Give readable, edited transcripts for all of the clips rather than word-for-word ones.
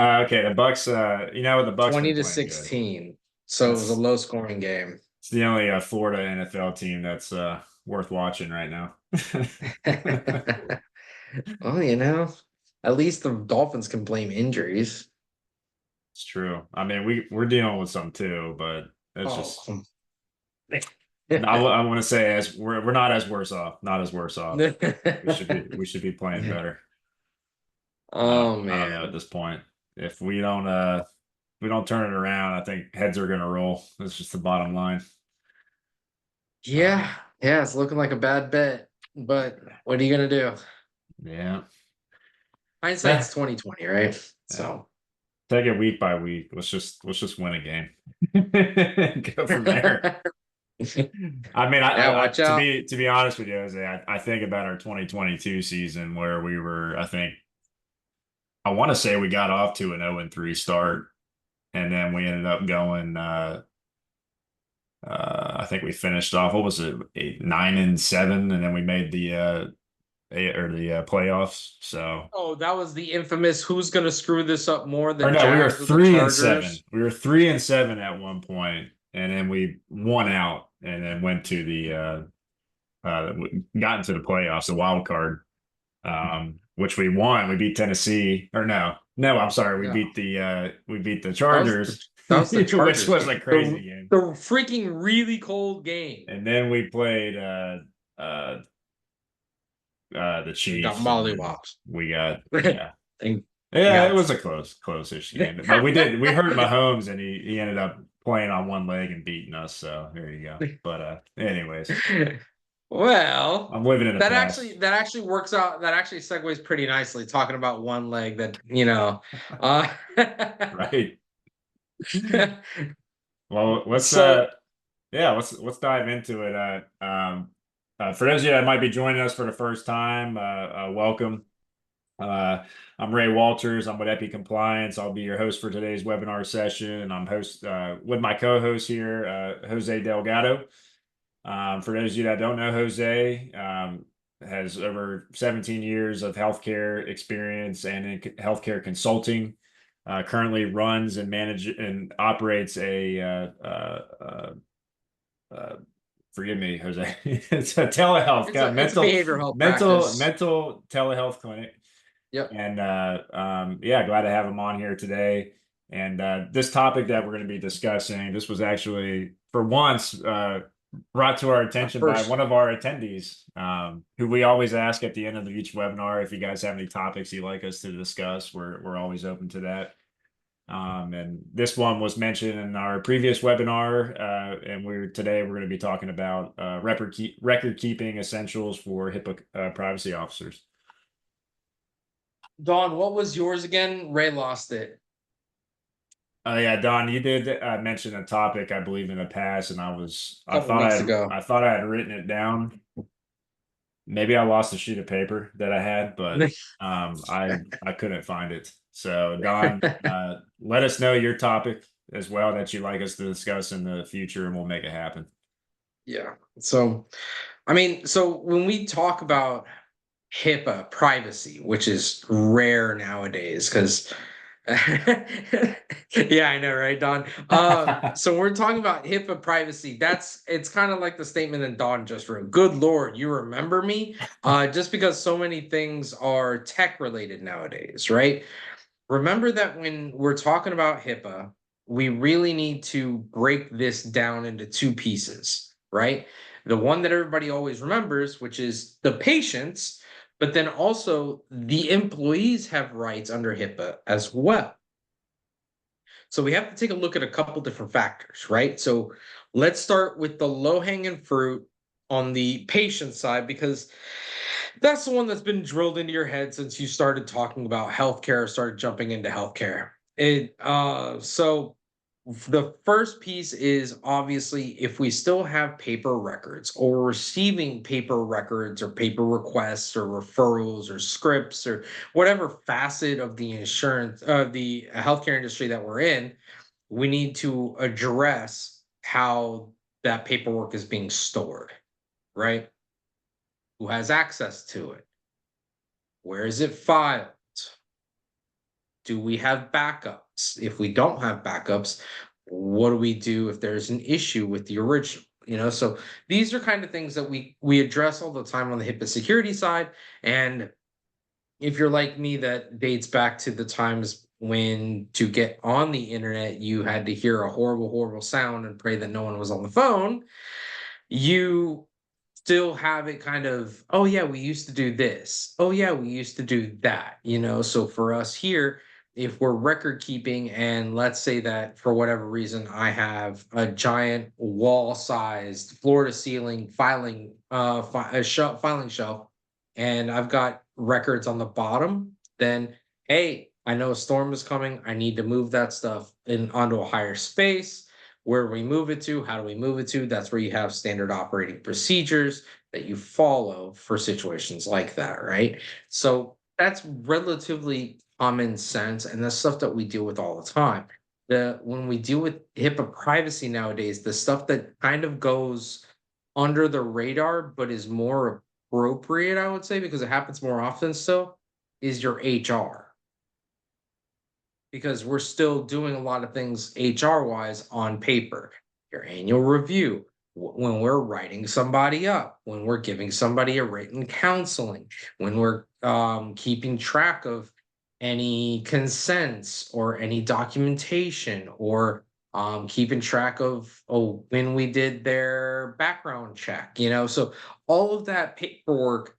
Okay, the Bucks. The Bucks 20 been to playing good. 16. So it was a That's low scoring game. it's the only Florida NFL team that's worth watching right now. Well, at least the Dolphins can blame injuries. It's true. I mean, we're dealing with some too, but it's Oh, just I want to say as we're not as worse off. Not as worse off. We should be playing better. oh I don't know at man. this point. If we don't turn it around, I think heads are gonna roll. That's just the bottom line. Yeah, yeah, it's looking like a bad bet. But what are you gonna do? Yeah. Hindsight's Yeah. 2020, right? Yeah. So Take it week by week. Let's just win a game. Go from there. yeah, I mean, watch out. to be honest with you, Jose, I think about our 2022 season where we were, I want to say we got off to an 0-3 start, and then we ended up going. I think we finished off. What was it, 9-7, and then we made the playoffs. So, Oh, that was the infamous who's gonna screw this up more, the or no, we were Jags or the 3-7. Chargers? We were 3-7 at one point, and then we won out, and then went to the got into the playoffs, the wild card, which we won. We beat Tennessee, or no, I'm sorry, No. we beat the That was the Chargers, that was the which Chargers was game. a crazy game. The freaking really cold game. And then we played uh the We got Chiefs, and mollywops. we got yeah. And Yeah, it got was a close-ish game. But we hurt Mahomes, and he ended up playing on one leg and beating us, so there you go. But anyways, well, I'm living in the that past. actually works out. That actually segues pretty nicely talking about one leg that, uh Right. Well, so let's dive into it. For those of you that might be joining us for the first time, welcome. Uh, I'm Ray Walters. I'm with EPICompliance. I'll be your host for today's webinar session, and I'm host with my co-host here, Jose Delgado. For those of you that don't know, Jose has over 17 years of healthcare experience and in healthcare consulting. Currently runs and manages and operates a uh, forgive me, Jose. It's a telehealth, it's a behavioral health practice. mental telehealth clinic. Yep. And yeah, glad to have him on here today. And this topic that we're going to be discussing, this was actually for once brought to our Our attention by first one of our attendees, who we always ask at the end of each webinar if you guys have any topics you'd like us to discuss. We're always open to that. And this one was mentioned in our previous webinar, and today we're going to be talking about record keeping essentials for HIPAA privacy officers. Dawn, what was yours again? Ray lost it. Yeah, Don, you did mention a topic I believe in the past, and A couple weeks ago. I thought I had written it down. Maybe I lost a sheet of paper that I had, but I couldn't find it. So, Don, let us know your topic as well that you'd like us to discuss in the future, and we'll make it happen. Yeah. So, I mean, so when we talk about HIPAA privacy, which is rare nowadays, because yeah, I know, right, Don? So we're talking about HIPAA privacy. It's kind of like the statement that Don just wrote. Good Lord, you remember me? Just because so many things are tech related nowadays, right? Remember that when we're talking about HIPAA, we really need to break this down into two pieces, right? The one that everybody always remembers, which is the patients, but then also the employees have rights under HIPAA as well. So we have to take a look at a couple different factors, right? So let's start with the low hanging fruit on the patient side, because that's the one that's been drilled into your head since you started talking about healthcare, started jumping into healthcare. So the first piece is obviously if we still have paper records or receiving paper records or paper requests or referrals or scripts or whatever facet of the insurance the healthcare industry that we're in, we need to address how that paperwork is being stored, right? Who has access to it? Where is it filed? Do we have backups? If we don't have backups, what do we do if there's an issue with the original? So these are kind of things that we address all the time on the HIPAA security side. And if you're like me, that dates back to the times when to get on the internet, you had to hear a horrible, horrible sound and pray that no one was on the phone. You still have it kind of, oh yeah, we used to do this. Oh yeah, we used to do that. So for us here, if we're record keeping, and let's say that for whatever reason I have a giant wall-sized floor-to-ceiling filing shelf, and I've got records on the bottom, then hey, I know a storm is coming. I need to move that stuff in onto a higher space. Where do we move it to? How do we move it to? That's where you have standard operating procedures that you follow for situations like that, right? So that's relatively common sense, and that's stuff that we deal with all the time. When we deal with HIPAA privacy nowadays, the stuff that kind of goes under the radar but is more appropriate, I would say, because it happens more often still, is your HR, because we're still doing a lot of things HR wise on paper. Your annual review, when we're writing somebody up, when we're giving somebody a written counseling, when we're keeping track of any consents or any documentation, or keeping track of, when we did their background check. So all of that paperwork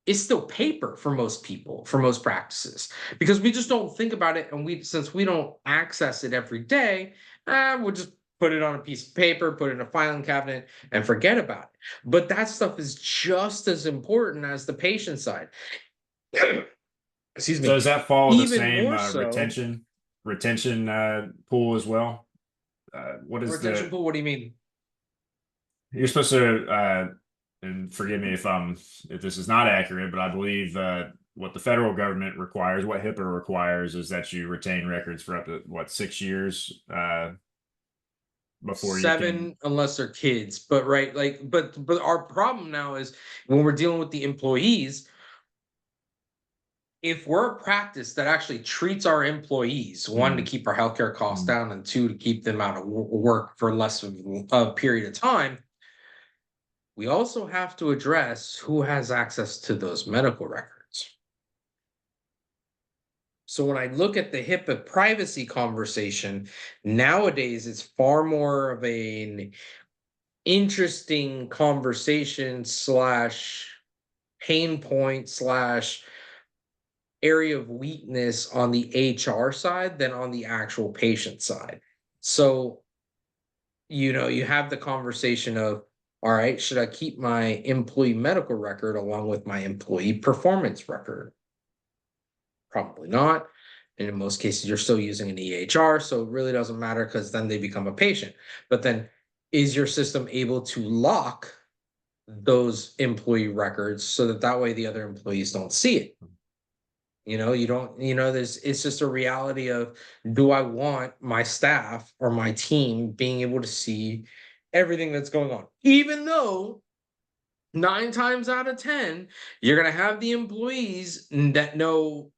is still paper for most people, for most practices, because we just don't think about it. And since we don't access it every day, we'll just put it on a piece of paper, put it in a filing cabinet, and forget about it. But that stuff is just as important as the patient side. Excuse So me. does that follow the Even same more so, retention pool as well? What is retention the pool. What do you mean? you're supposed to and forgive me if this is not accurate, but I believe what the federal government requires, what HIPAA requires, is that you retain records for up to what 6 years before you can. 7, unless they're kids. But right, like, but our problem now is when we're dealing with the employees. If we're a practice that actually treats our employees, one, to Mm, keep our healthcare costs mm. down, and two, to keep them out of work for less of a period of time, we also have to address who has access to those medical records. So when I look at the HIPAA privacy conversation, nowadays it's far more of an interesting conversation slash pain point slash area of weakness on the HR side than on the actual patient side. So, you have the conversation of, all right, should I keep my employee medical record along with my employee performance record? Probably not. And in most cases, you're still using an EHR. So it really doesn't matter, because then they become a patient. But then, is your system able to lock those employee records so that way the other employees don't see it? You don't, there's it's just a reality of, do I want my staff or my team being able to see everything that's going on? Even though 9 times out of 10, you're gonna have the employees that know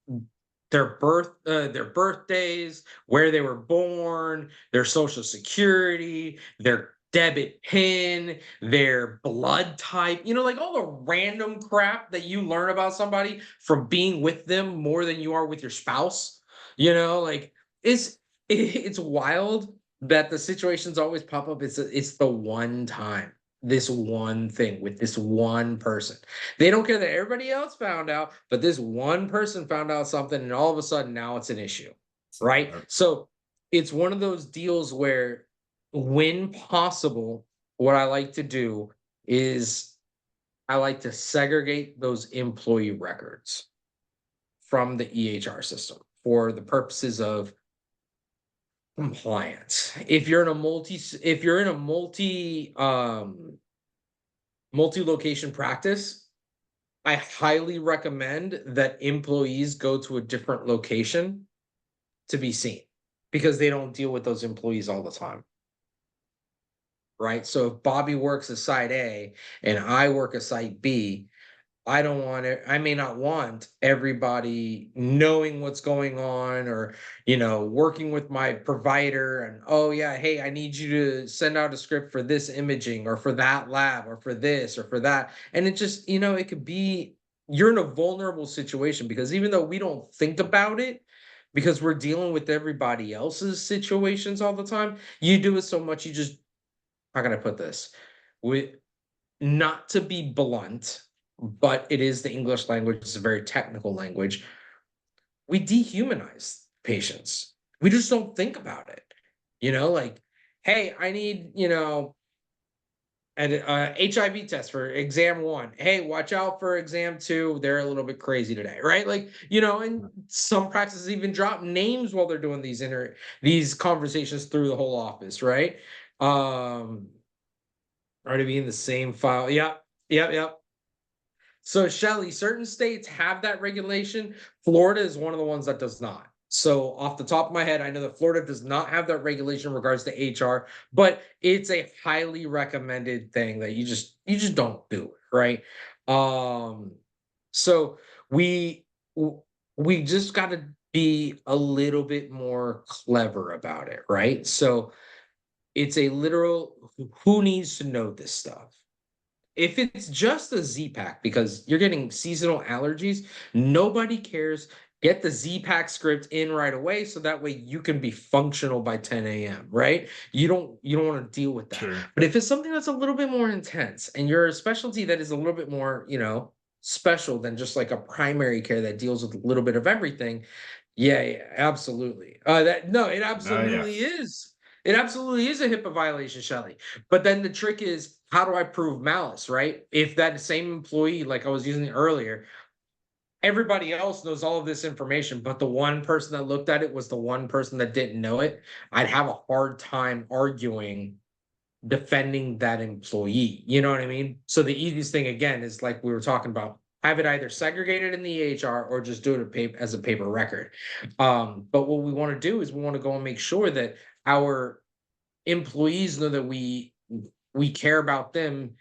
their birthdays, where they were born, their social security, their debit pin, their blood type, like all the random crap that you learn about somebody from being with them more than you are with your spouse. Like, it's wild that the situations always pop up. It's the one time, this one thing with this one person. They don't care that everybody else found out, but this one person found out something, and all of a sudden now it's an issue, right? So it's one of those deals where, when possible, what I like to do is I like to segregate those employee records from the EHR system for the purposes of compliance. If you're in a multi-location practice, I highly recommend that employees go to a different location to be seen, because they don't deal with those employees all the time. Right. So if Bobby works a site A and I work a site B, I don't want it. I may not want everybody knowing what's going on, or, working with my provider and, oh yeah, hey, I need you to send out a script for this imaging or for that lab or for this or for that. And it just, it could be, you're in a vulnerable situation, because even though we don't think about it, because we're dealing with everybody else's situations all the time, you do it so much, you just, how can I put this? With, not to be blunt, but it is the English language, it's a very technical language. We dehumanize patients. We just don't think about it. Like, hey, I need, an HIV test for exam 1. Hey, watch out for exam 2. They're a little bit crazy today, right? Like, and some practices even drop names while they're doing these conversations through the whole office, right? Are to be in the same file. Yep. Yep. Yep. So, Shelly, certain states have that regulation. Florida is one of the ones that does not. So, off the top of my head, I know that Florida does not have that regulation in regards to HR, but it's a highly recommended thing that you just don't do it, right? So we we just got to be a little bit more clever about it, right? So it's a literal, who needs to know this stuff? If it's just a Z pack because you're getting seasonal allergies, nobody cares. Get the Z pack script in right away, so that way you can be functional by 10 a.m., right? You don't want to deal with that. Sure. But if it's something that's a little bit more intense and you're a specialty that is a little bit more, special than just like a primary care that deals with a little bit of everything, yeah, yeah, absolutely. That no, it Oh yeah. absolutely is. It absolutely is a HIPAA violation, Shelley. But then the trick is, how do I prove malice, right? If that same employee, like I was using earlier, everybody else knows all of this information, but the one person that looked at it was the one person that didn't know it, I'd have a hard time arguing defending that employee. You know what I mean? So the easiest thing again is, like we were talking about, have it either segregated in the EHR or just do it as a paper record. But what we want to do is we want to go and make sure that our employees know that we care about them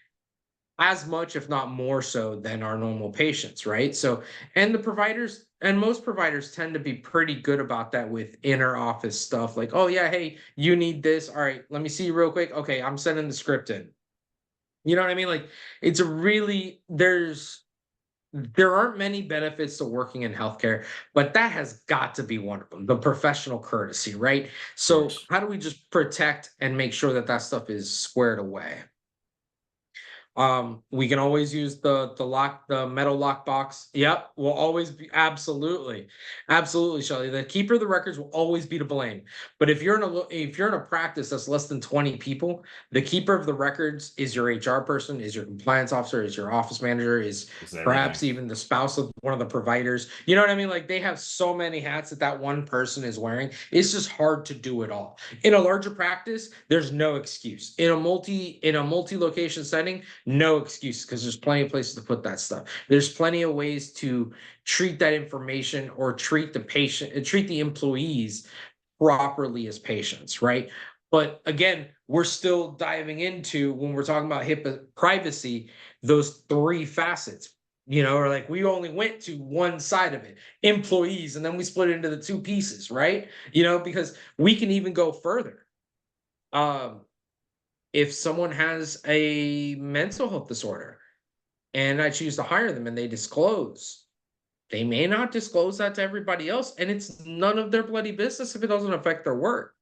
as much, if not more so, than our normal patients, right? So, and the providers and most providers tend to be pretty good about that with inner office stuff. Like, oh yeah, hey, you need this. All right, let me see you real quick. Okay, I'm sending the script in. You know what I mean? Like, it's a really, there aren't many benefits to working in healthcare, but that has got to be one of them, the professional courtesy, right? Of So, course. how do we just protect and make sure that that stuff is squared away? We can always use the metal lock box. Yep, will always be, absolutely, Shelly. The keeper of the records will always be to blame. But if you're in a practice that's less than 20 people, the keeper of the records is your HR person, is your compliance officer, is your office manager, is It's everything. perhaps even the spouse of one of the providers. You know what I mean? Like, they have so many hats that one person is wearing. It's just hard to do it all. In a larger practice, there's no excuse. In a multi location setting, no excuse, because there's plenty of places to put that stuff. There's plenty of ways to treat that information or treat the employees properly as patients, right? But again, we're still diving into, when we're talking about HIPAA privacy, those three facets. Or like, we only went to one side of it, employees, and then we split it into the two pieces, right? Because we can even go further. Um, if someone has a mental health disorder and I choose to hire them and they may not disclose that to everybody else. And it's none of their bloody business if it doesn't affect their work.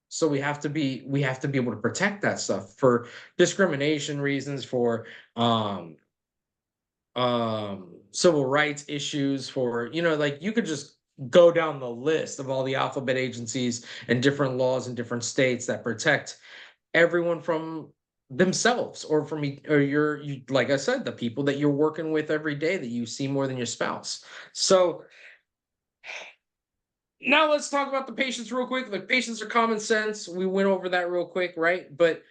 So we have to be able to protect that stuff for discrimination reasons, for um civil rights issues, for, like, you could just go down the list of all the alphabet agencies and different laws in different states that protect everyone from themselves, or from or like I said, the people that you're working with every day that you see more than your spouse. So now let's talk about the patients real quick. Like, patients are common sense. We went over that real quick, right? But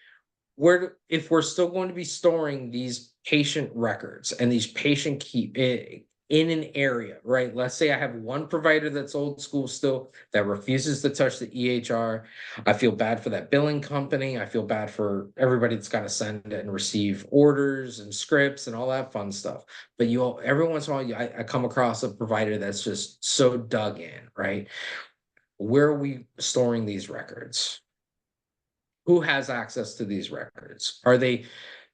if we're still going to be storing these patient records and these patient in an area, right? Let's say I have one provider that's old school still that refuses to touch the EHR. I feel bad for that billing company. I feel bad for everybody that's got to send and receive orders and scripts and all that fun stuff. But every once in a while, I come across a provider that's just so dug in, right? Where are we storing these records? Who has access to these records?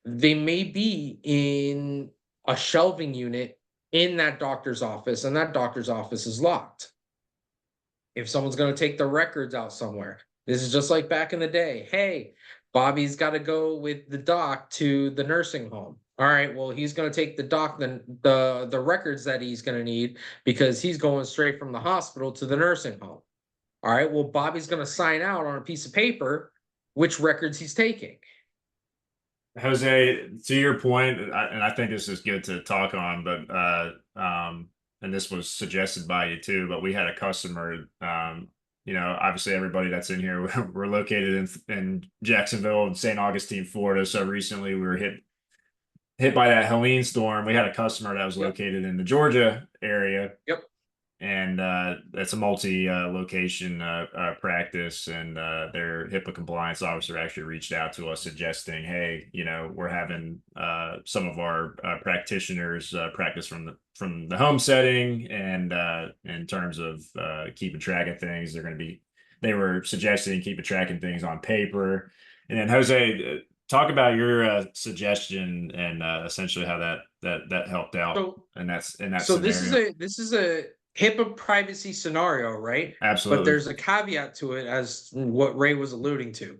They may be in a shelving unit in that doctor's office, and that doctor's office is locked. If someone's going to take the records out somewhere, this is just like back in the day. Hey, Bobby's got to go with the doc to the nursing home. All right, well, he's going to take the records that he's going to need because he's going straight from the hospital to the nursing home. All right, well, Bobby's going to sign out on a piece of paper which records he's taking. Jose, to your point, and I think this is good to talk on, but and this was suggested by you too, but we had a customer, obviously everybody that's in here, we're located in Jacksonville and St. Augustine, Florida. So recently we were hit by that Helene storm. We had a customer that was Yep. located in the Georgia area. Yep. And it's a multi-location practice, and their HIPAA compliance officer actually reached out to us suggesting, hey, we're having some of our practitioners practice from the home setting, and in terms of keeping track of things, they were suggesting keeping track of things on paper. And then Jose, talk about your suggestion and essentially how that helped out So, in that so scenario. this is a HIPAA privacy scenario, right? But Absolutely. there's a caveat to it, as what Ray was alluding to.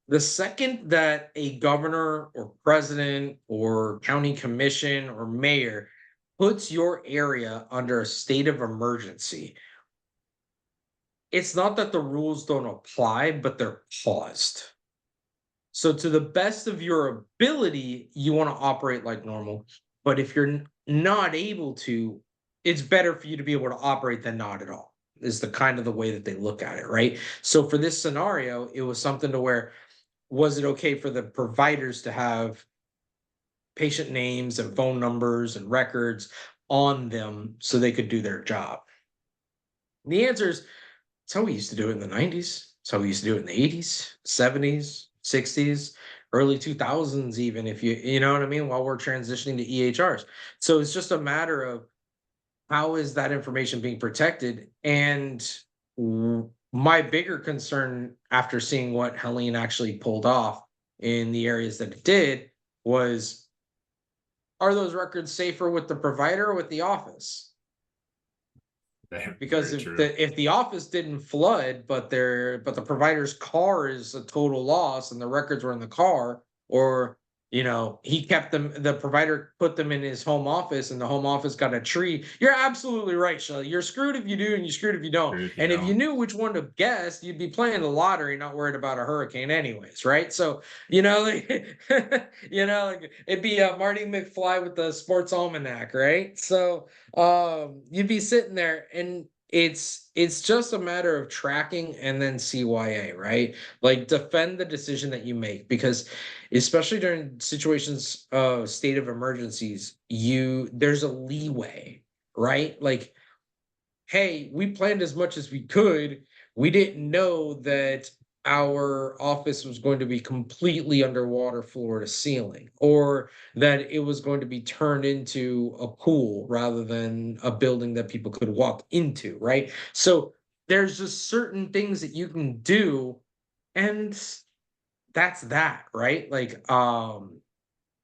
The second that a governor or president or county commission or mayor puts your area under a state of emergency, it's not that the rules don't apply, but they're paused. So, to the best of your ability, you want to operate like normal. But if you're not able to, it's better for you to be able to operate than not at all, is the kind of the way that they look at it, right? So, for this scenario, it was something to where, was it okay for the providers to have patient names and phone numbers and records on them so they could do their job? And the answer is, it's how we used to do it in the 90s. It's how we used to do it in the 80s, 70s, 60s, early 2000s, even, if you know what I mean, while we're transitioning to EHRs. So it's just a matter of how is that information being protected? And my bigger concern after seeing what Helene actually pulled off in the areas that it did was, are those records safer with the provider or with the office? Because Very true. if the office didn't flood, but the provider's car is a total loss and the records were in the car, or he kept them, the provider put them in his home office and the home office got a tree. You're absolutely right, Shelly. You're screwed if you do and you're screwed if you don't. True if you And if you don't. knew which one to guess, you'd be playing the lottery, not worried about a hurricane anyways, right? So, like, like it'd be Marty McFly with the sports almanac, right? So you'd be sitting there, and it's just a matter of tracking and then CYA, right? Like, defend the decision that you make, because especially during situations of state of emergencies, there's a leeway, right? Like, hey, we planned as much as we could. We didn't know that our office was going to be completely underwater floor to ceiling, or that it was going to be turned into a pool rather than a building that people could walk into, right? So there's just certain things that you can do, and that's that, right? Like,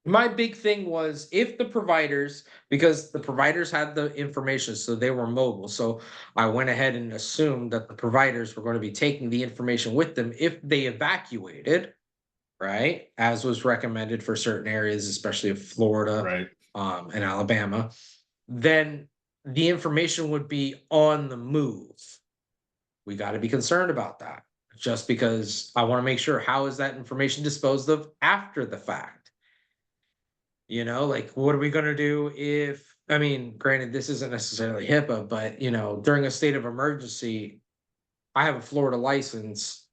my big thing was, if the providers, because the providers had the information, so they were mobile. So I went ahead and assumed that the providers were going to be taking the information with them if they evacuated, right? As was recommended for certain areas, especially of Florida Right. and Alabama. Then the information would be on the move. We got to be concerned about that, just because I want to make sure, how is that information disposed of after the fact? Like, what are we going to do if, I mean, granted, this isn't necessarily HIPAA, but, during a state of emergency, I have a Florida license.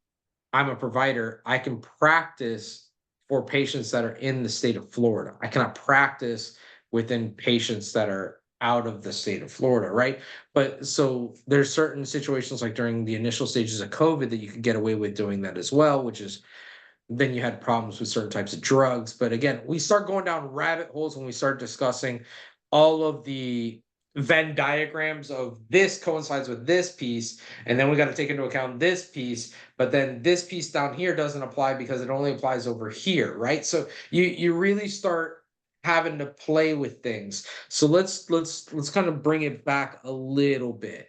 I'm a provider. I can practice for patients that are in the state of Florida. I cannot practice within patients that are out of the state of Florida, right? But so there's certain situations like during the initial stages of COVID that you could get away with doing that as well, which is then you had problems with certain types of drugs. But again, we start going down rabbit holes when we start discussing all of the Venn diagrams of this coincides with this piece, and then we got to take into account this piece, but then this piece down here doesn't apply because it only applies over here, right? So you really start having to play with things. So let's kind of bring it back a little bit.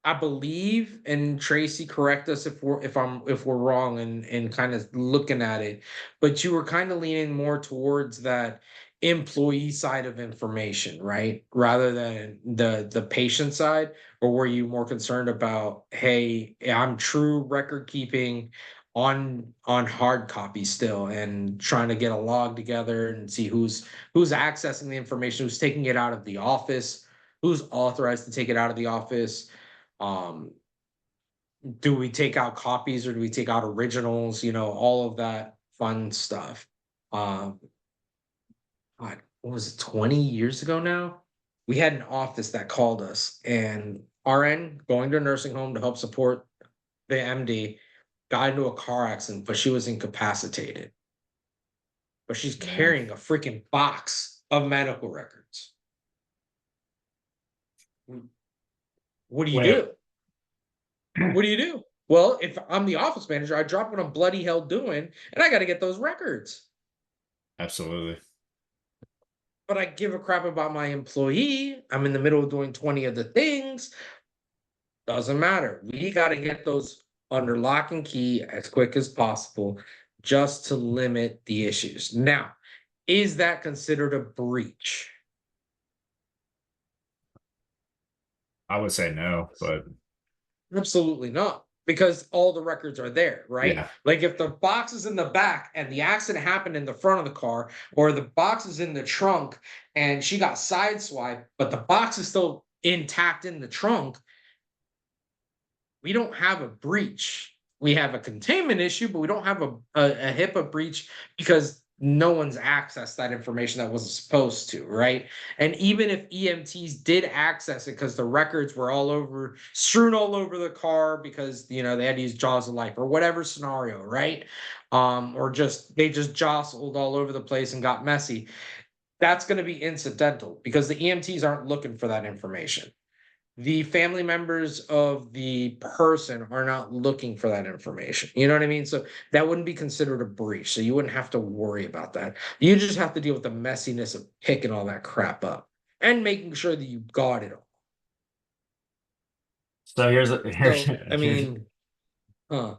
I believe, and Tracy, correct us if we're wrong and kind of looking at it, but you were kind of leaning more towards that employee side of information, right? Rather than the patient side, or were you more concerned about, hey, I'm true record keeping on hard copy still and trying to get a log together and see who's accessing the information, who's taking it out of the office, who's authorized to take it out of the office, um, do we take out copies or do we take out originals? All of that fun stuff. Um, what was it, 20 years ago now? We had an office that called us, and RN going to a nursing home to help support the MD got into a car accident, but she was incapacitated. But she's Yeah. carrying a freaking box of medical records. What do you Wait, do? What do you do? Well, if I'm the office manager, I drop what I'm bloody hell doing, and I got to get those records. absolutely. But I give a crap about my employee. I'm in the middle of doing 20 of the things. Doesn't matter. We got to get those under lock and key as quick as possible just to limit the issues. Now, is that considered a breach? I would say no, but Absolutely not, because all the records are there, right? yeah, Like if the box is in the back and the accident happened in the front of the car, or the box is in the trunk and she got sideswiped, but the box is still intact in the trunk, we don't have a breach. We have a containment issue, but we don't have a HIPAA breach because no one's accessed that information that wasn't supposed to, right? And even if EMTs did access it because the records were all over, strewn all over the car because they had to use jaws of life or whatever scenario, right? Or just they just jostled all over the place and got messy. That's going to be incidental because the EMTs aren't looking for that information. The family members of the person are not looking for that information. You know what I mean? So that wouldn't be considered a breach. So you wouldn't have to worry about that. You just have to deal with the messiness of picking all that crap up and making sure that you got it all. so So, I mean,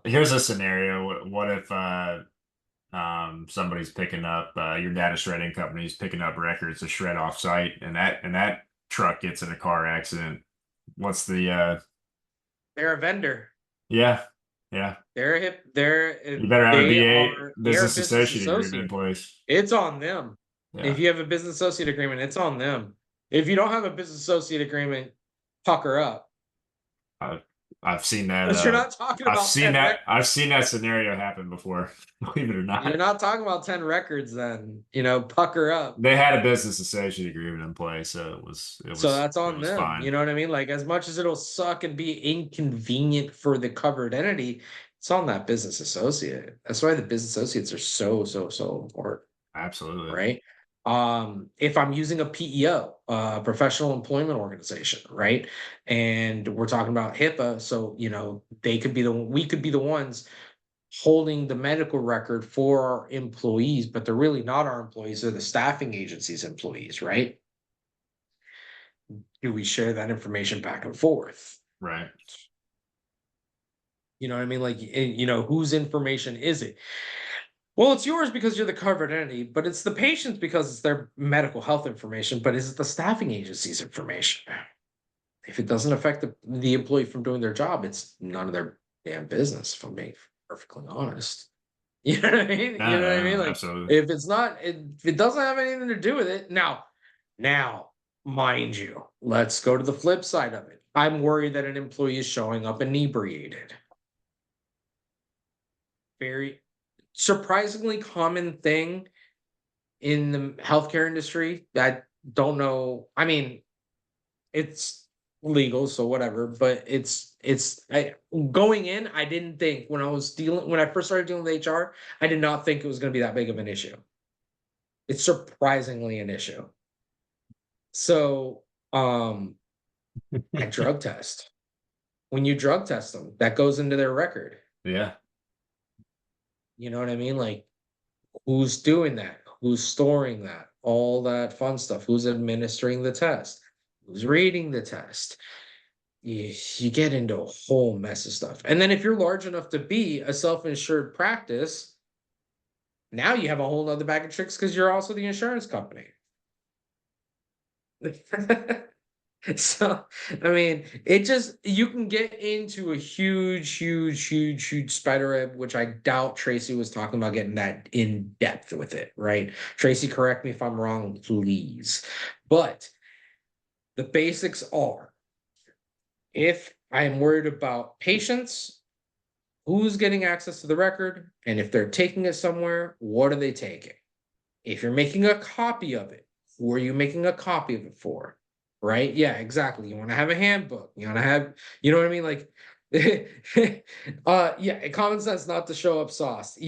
here's a scenario. What if somebody's picking up your data shredding company's picking up records to shred off site, and that truck gets in a car accident. What's the they're a vendor. yeah, yeah. They're a hip. They're You better have a they BA are they're a business business associate agreement in associate. place. It's on them. Yeah. If you have a business associate agreement, it's on them. If you don't have a business associate agreement, pucker up. I, I've seen that. Because you're not talking about 10 records. I've seen that scenario happen before. Believe it or You're not, not talking about 10 records then. Pucker up. they had a business associate agreement in place, so So that's it on was them. fine. You know what I mean? Like, as much as it'll suck and be inconvenient for the covered entity, it's on that business associate. That's why the business associates are so important, Absolutely. right? If I'm using a PEO, professional employment organization, right? And we're talking about HIPAA, so they could be we could be the ones holding the medical record for our employees, but they're really not our employees, they're the staffing agency's employees, right? Do we share that information back and forth? Right. You know what I mean? Like, whose information is it? Well, it's yours because you're the covered entity, but it's the patient's because it's their medical health information, but is it the staffing agency's information? If it doesn't affect the employee from doing their job, it's none of their damn business, if I'm being perfectly honest. You know what I mean? No, You know what I no, mean? no, Like, absolutely. if it's not, if it doesn't have anything to do with it. Now, mind you, let's go to the flip side of it. I'm worried that an employee is showing up inebriated. Very surprisingly common thing in the healthcare industry. That don't know. I mean, it's legal, so whatever. But going in. I didn't think when I first started dealing with HR, I did not think it was going to be that big of an issue. It's surprisingly an issue. So, I drug test. When you drug test them, that goes into their record. Yeah. You know what I mean? Like, who's doing that? Who's storing that? All that fun stuff. Who's administering the test? Who's reading the test? You get into a whole mess of stuff. And then if you're large enough to be a self-insured practice, now you have a whole other bag of tricks because you're also the insurance company. So, I mean, you can get into a huge spider web, which I doubt Tracy was talking about getting that in depth with it, right? Tracy, correct me if I'm wrong, please. But the basics are, if I am worried about patients, who's getting access to the record, and if they're taking it somewhere, what are they taking? If you're making a copy of it, who are you making a copy of it for? Right? Yeah, exactly. You want to have a handbook. You want to have, you know what I mean? Like, yeah, common sense not to show up sauce.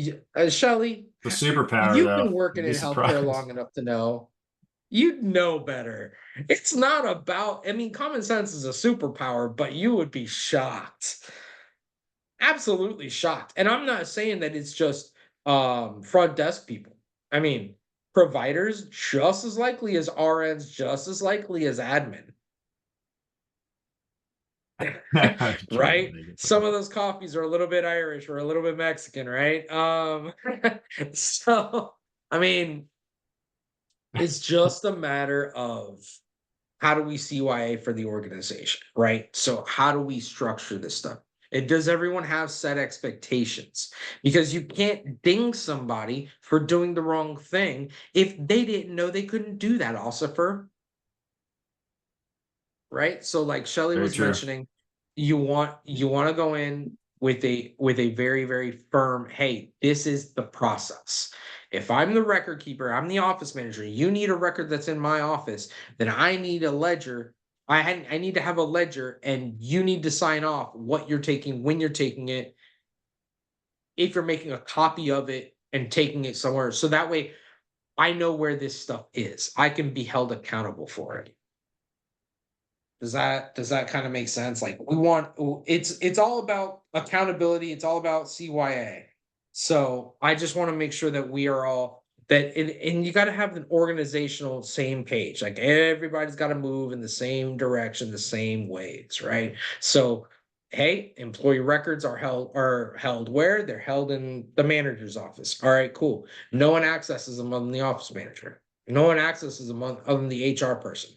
Shelly, The superpower, you've though. been working You'd be in healthcare surprised. long enough to know. You'd know better. It's not about, I mean, common sense is a superpower, but you would be shocked. Absolutely shocked. And I'm not saying that it's just front desk people. I mean, providers just as likely as RNs, just as likely as admin. I'm trying to Right? make it Some funny. of those coffees are a little bit Irish or a little bit Mexican, right? So I mean, it's just a matter of how do we CYA for the organization, right? So how do we structure this stuff? And does everyone have set expectations? Because you can't ding somebody for doing the wrong thing if they didn't know they couldn't do that, Ossifer, right? So like Shelly Very was true. mentioning, you want to go in with a very firm, hey, this is the process. If I'm the record keeper, I'm the office manager, you need a record that's in my office, then I need a ledger. I need to have a ledger, and you need to sign off what you're taking, when you're taking it, if you're making a copy of it and taking it somewhere. So that way I know where this stuff is. I can be held accountable for it. Does that kind of make sense? Like, it's all about accountability, it's all about CYA. So I just want to make sure that we are all that and you got to have an organizational same page. Like, everybody's got to move in the same direction, the same ways, right? So hey, employee records are held where? They're held in the manager's office. All right, cool. No one accesses them other than the office manager. No one accesses them other than the HR person.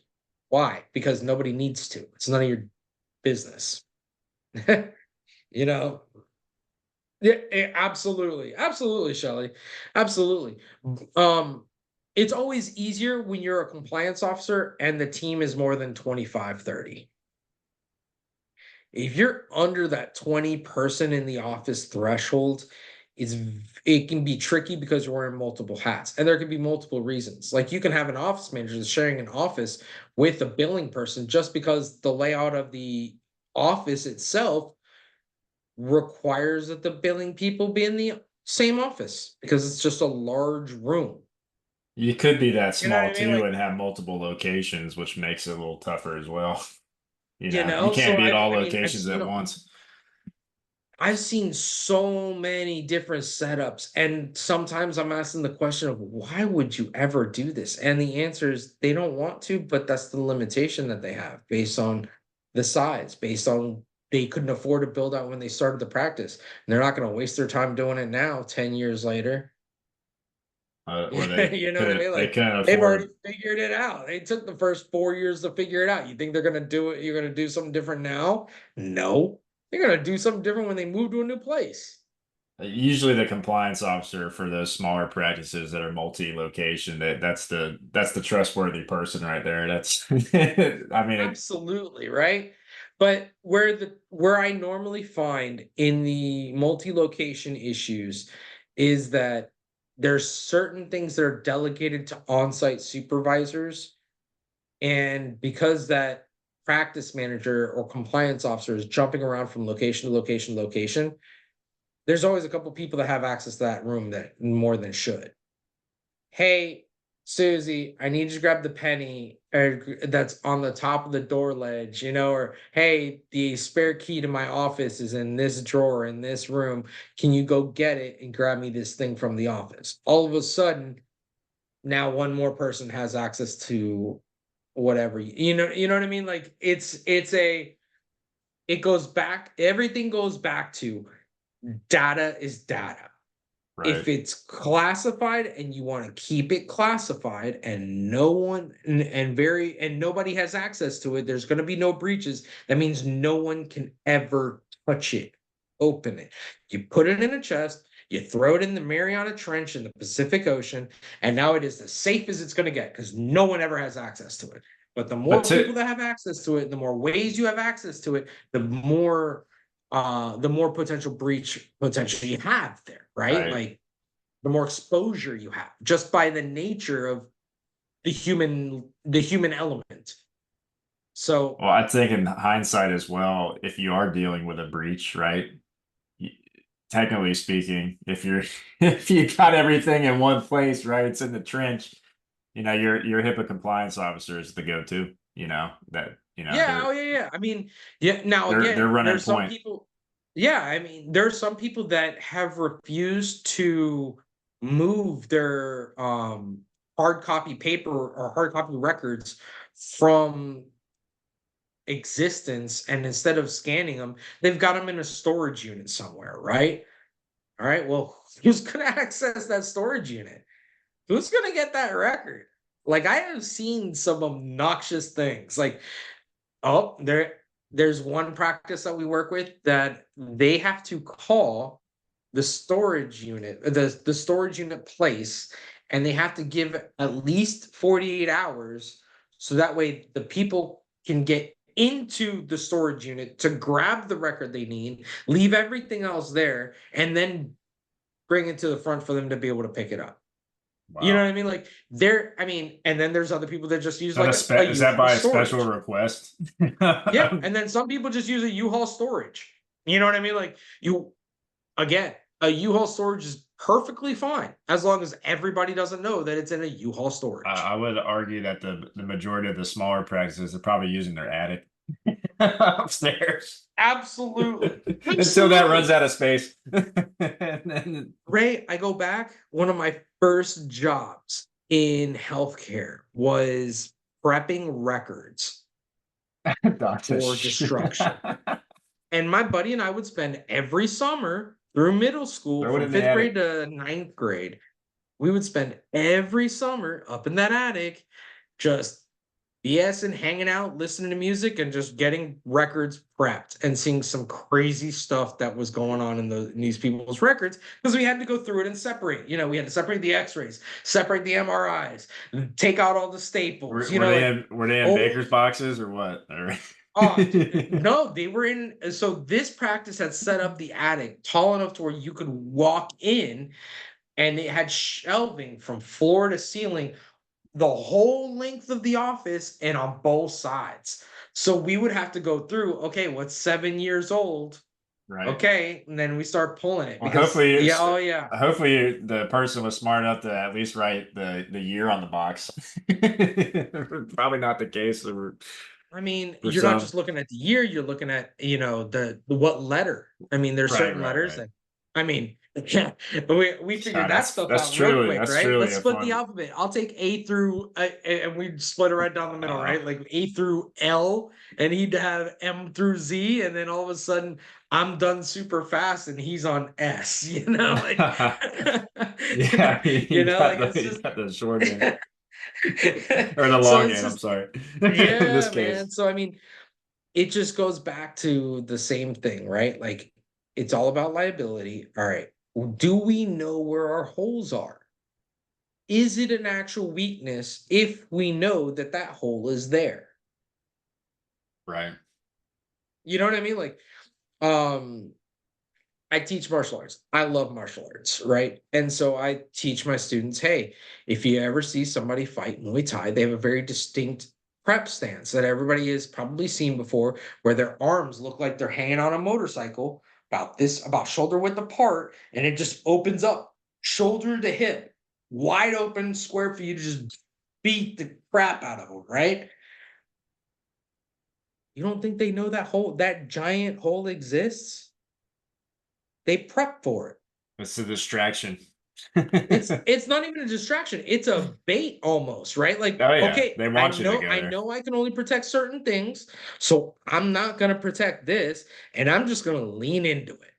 Why? Because nobody needs to. It's none of your business. You know? Yeah, absolutely. Absolutely, Shelly. Absolutely. Um, it's always easier when you're a compliance officer and the team is more than 25, 30. If you're under that 20 person in the office threshold, it can be tricky because you're wearing multiple hats, and there can be multiple reasons. Like, you can have an office manager that's sharing an office with a billing person just because the layout of the office itself requires that the billing people be in the same office because it's just a large room. You could be that You know what small I mean? too Like, and have multiple locations, which makes it a little tougher as well. You can't so be at all I mean, locations at once. I've seen so many different setups, and sometimes I'm asking the question of why would you ever do this? And the answer is they don't want to, but that's the limitation that they have based on the size, based on they couldn't afford to build out when they started the practice. And they're not going to waste their time doing it now, 10 years later. Or they You know what I couldn't mean? they Like, couldn't they've already afford. figured it out. They took the first 4 years to figure it out. You think they're gonna do it? You're gonna do something different now? No, they're gonna do something different when they move to a new place. Usually the compliance officer for those smaller practices that are multi-location, that's the trustworthy person right there. That's I mean it. Absolutely, right? But where I normally find in the multi-location issues is that there's certain things that are delegated to on-site supervisors And because that practice manager or compliance officer is jumping around from location to location to location, there's always a couple people that have access to that room that more than should. Hey, Susie, I need you to grab the penny that's on the top of the door ledge, or hey, the spare key to my office is in this drawer in this room. Can you go get it and grab me this thing from the office? All of a sudden, now one more person has access to whatever you know what I mean? Like it goes back, everything goes back to data is data. If Right. it's classified and you want to keep it classified and no one and nobody has access to it, there's going to be no breaches. That means no one can ever touch it, open it. You put it in a chest, you throw it in the Mariana Trench in the Pacific Ocean, and now it is as safe as it's going to get because no one ever has access to it. But the But more to people that have access to it, the more ways you have access to it, the more potential breach potential you have there, right? right. Like the more exposure you have just by the nature of the human element. So Well, I think in hindsight as well, if you are dealing with a breach, right? y- Technically speaking, if you're if you got everything in one place, right? It's in the trench. Your HIPAA compliance officer is the go-to. That yeah, oh yeah. I mean, yeah, now they're again, running there's some point. people, yeah, I mean, there's some people that have refused to move their hard copy paper or hard copy records from existence, and instead of scanning them, they've got them in a storage unit somewhere, right? All right, well, who's going to access that storage unit? Who's going to get that record? Like, I have seen some obnoxious things. Like, oh, there's one practice that we work with that they have to call the storage unit, the storage unit place, and they have to give at least 48 hours so that way the people can get into the storage unit to grab the record they need, leave everything else there, and then bring it to the front for them to be able to pick it up. You know Wow. what I mean? Like and then there's other people that just use That like a is that U-Haul by a special storage. request? Yeah, and then some people just use a U-Haul storage. You know what I mean? Like again, a U-Haul storage is perfectly fine as long as everybody doesn't know that it's in a U-Haul storage. I would argue that the majority of the smaller practices are probably using their attic upstairs Absolutely. until that runs Absolutely. out of space. And then, Ray, I go back. One of my first jobs in healthcare was prepping records Dr. for destruction. And my buddy and I would spend every summer through middle school Throw it from in the fifth grade attic. to ninth grade. We would spend every summer up in that attic just BSing, hanging out, listening to music, and just getting records prepped and seeing some crazy stuff that was going on in these people's records because we had to go through it and separate. We had to separate the X-rays, separate the MRIs, take out all the staples. Like Were they in oh, baker's boxes or what? no, they were in. So this practice had set up the attic tall enough to where you could walk in, and it had shelving from floor to ceiling the whole length of the office and on both sides. So we would have to go through, okay, what's 7 years old? Right. Okay. And then we start pulling it Well, because, yeah, oh, yeah. the person was smart enough to at least write the year on the box. Probably not the case I mean, for you're not some. just looking at the year, you're looking at, the what letter. I mean, there's Right, certain right, letters right. that, I mean, yeah, we figured that stuff That's out real truly quick, that's right? truly Let's a split the fun. alphabet. I'll take A through, and we split it right down the middle, Uh, right? Like A through L, and he'd have M through Z, and then all of a sudden I'm done super fast, and he's on S. Like, yeah, like it's you just. got the short end or the So long it's end. I'm just, sorry. In this yeah, case, man. So I mean, it just goes back to the same thing, right? Like it's all about liability. All right. Do we know where our holes are? Is it an actual weakness if we know that that hole is there? right, You know what I mean? Like, um, I teach martial arts. I love martial arts, right? And so I teach my students, hey, if you ever see somebody fight Muay Thai, they have a very distinct prep stance that everybody has probably seen before, where their arms look like they're hanging on a motorcycle about shoulder width apart, and it just opens up shoulder to hip, wide open square for you to just beat the crap out of them, right? You don't think they know that giant hole exists? They prep for it. It's a distraction. It's not even a distraction. It's a bait almost, right? Like, Oh yeah, okay, they I want you to know, go I there. know I can only protect certain things, so I'm not gonna protect this, and I'm just gonna lean into it,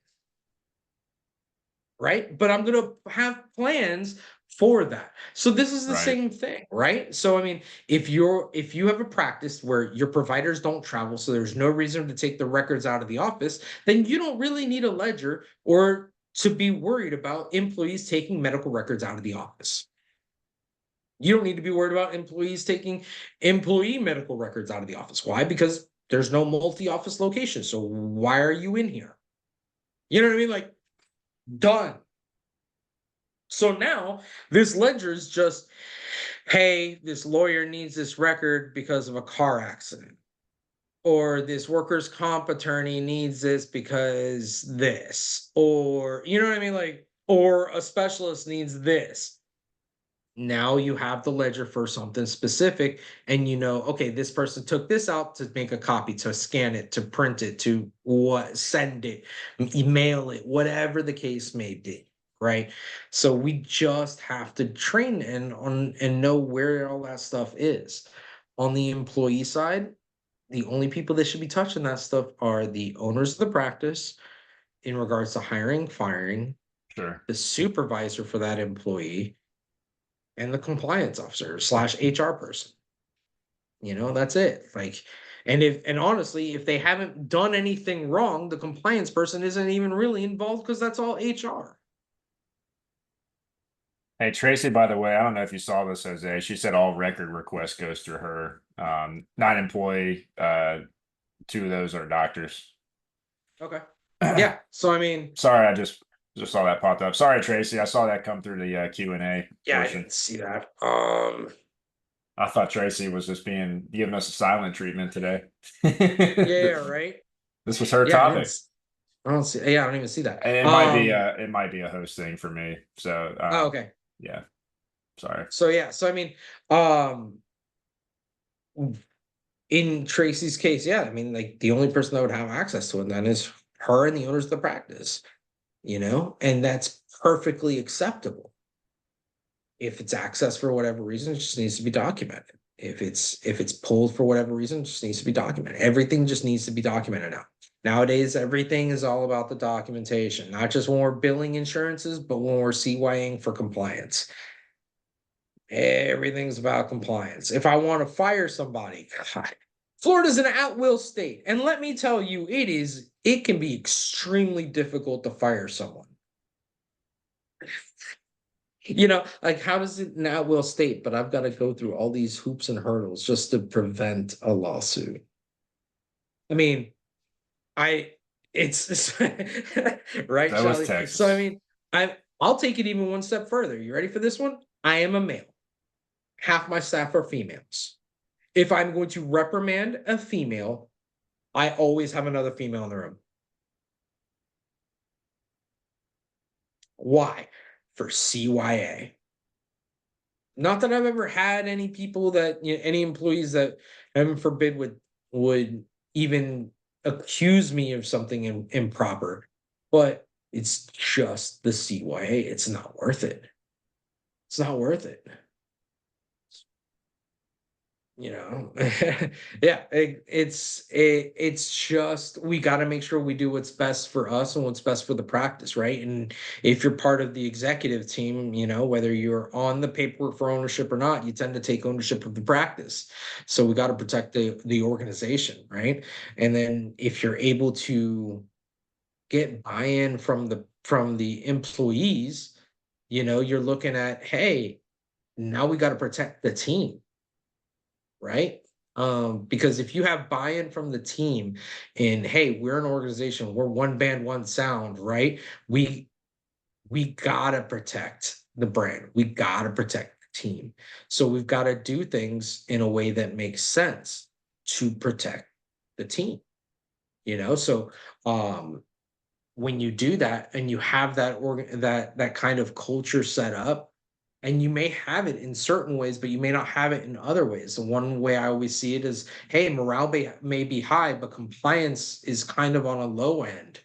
right? But I'm gonna have plans for that. So this is the Right. same thing, right? So I mean, if you have a practice where your providers don't travel, so there's no reason to take the records out of the office, then you don't really need a ledger or to be worried about employees taking medical records out of the office. You don't need to be worried about employees taking employee medical records out of the office. Why? Because there's no multi-office location. So why are you in here? You know what I mean? Like, done. So now this ledger is just, hey, this lawyer needs this record because of a car accident. Or this workers' comp attorney needs this because this. Or, you know what I mean? Like, or a specialist needs this. Now you have the ledger for something specific, and you know, okay, this person took this out to make a copy, to scan it, to print it, to what, send it, email it, whatever the case may be, right? So we just have to train and know where all that stuff is. On the employee side, the only people that should be touching that stuff are the owners of the practice in regards to hiring, firing, Sure. the supervisor for that employee, and the compliance officer slash HR person. That's it. Like, and honestly, if they haven't done anything wrong, the compliance person isn't even really involved because that's all HR. Hey Tracy, by the way, I don't know if you saw this, Jose. She said all record requests goes through her. Not employee. Two of those are doctors. Okay. Yeah. So I mean, Sorry, I just saw that popped up. Sorry, Tracy. I saw that come through the Q&A yeah, I portion. didn't see that. I thought Tracy was just being giving us a silent treatment today. Yeah, right. This was her Yeah, topic. I don't see. Yeah, I don't even see that. It might be a host thing for me. So Oh, okay. yeah, sorry. So yeah. So I mean, um, in Tracy's case, yeah, I mean, like the only person that would have access to it then is her and the owners of the practice, and that's perfectly acceptable. If it's access for whatever reason, it just needs to be documented. If it's pulled for whatever reason, it just needs to be documented. Everything just needs to be documented now. Nowadays, everything is all about the documentation, not just when we're billing insurances, but when we're CYing for compliance. Everything's about compliance. If I want to fire somebody, God, Florida's an at-will state. And let me tell you, it can be extremely difficult to fire someone. Like how does it now will state, but I've got to go through all these hoops and hurdles just to prevent a lawsuit. I mean, I it's right, That was Charlie. So I Texas. mean, I'll take it even one step further. You ready for this one? I am a male. Half my staff are females. If I'm going to reprimand a female, I always have another female in the room. Why? For CYA. Not that I've ever had any people that any employees that heaven forbid would even accuse me of something improper, but it's just the CYA. It's not worth it. It's not worth it. Yeah, it's just we got to make sure we do what's best for us and what's best for the practice, right? And if you're part of the executive team, whether you're on the paperwork for ownership or not, you tend to take ownership of the practice. So we got to protect the organization, right? And then if you're able to get buy-in from the employees, you're looking at, hey, now we got to protect the team, right? Because if you have buy-in from the team and hey, we're an organization, we're one band, one sound, right? We gotta protect the brand. We gotta protect the team. So we've got to do things in a way that makes sense to protect the team. So when you do that and you have that kind of culture set up, and you may have it in certain ways, but you may not have it in other ways. And one way I always see it is, hey, morale may be high, but compliance is kind of on a low end.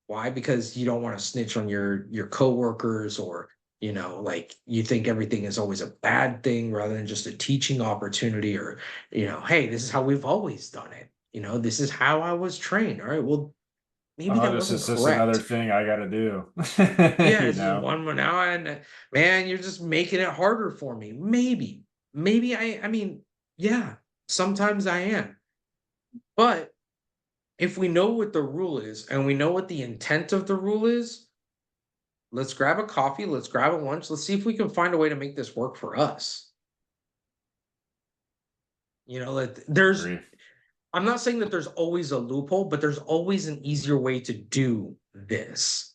Why? Because you don't want to snitch on your coworkers, or like you think everything is always a bad thing rather than just a teaching opportunity, or hey, this is how we've always done it. This is how I was trained. All right, well, maybe Oh, that this wasn't is just another correct. thing I got to do. Yeah, You it's just know. one more now, and man, you're just making it harder for me. Maybe I mean, yeah, sometimes I am. But if we know what the rule is and we know what the intent of the rule is, let's grab a coffee, let's grab a lunch, let's see if we can find a way to make this work for us. Agree. I'm not saying that there's always a loophole, but there's always an easier way to do this.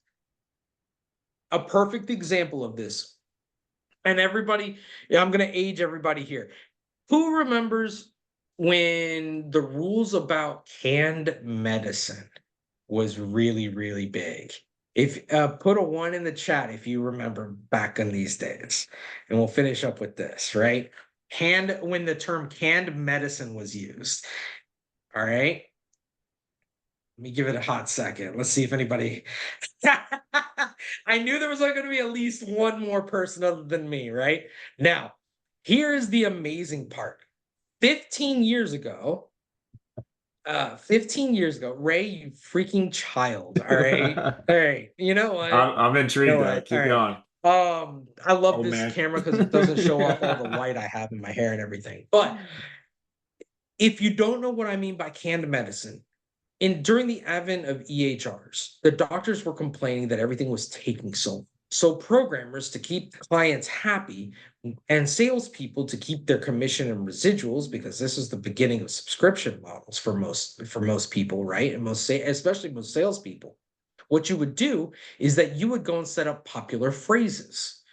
A perfect example of this, and everybody, yeah, I'm going to age everybody here. Who remembers when the rules about canned medicine was really, really big? If put a one in the chat if you remember back in these days, and we'll finish up with this, right? When the term canned medicine was used. All right. Let me give it a hot second. Let's see if anybody. I knew there was going to be at least one more person other than me, right? Now, here is the amazing part. 15 years ago, 15 years ago, Ray, you freaking child. All right. All right. You know what? I'm You know intrigued though. what? All Keep right. going, I love old this man. camera because it doesn't show off all the white I have in my hair and everything. But if you don't know what I mean by canned medicine, during the advent of EHRs, the doctors were complaining that everything was taking so long. So programmers, to keep clients happy, and salespeople to keep their commission and residuals, because this is the beginning of subscription models for most people, right? And especially most salespeople. What you would do is that you would go and set up popular phrases,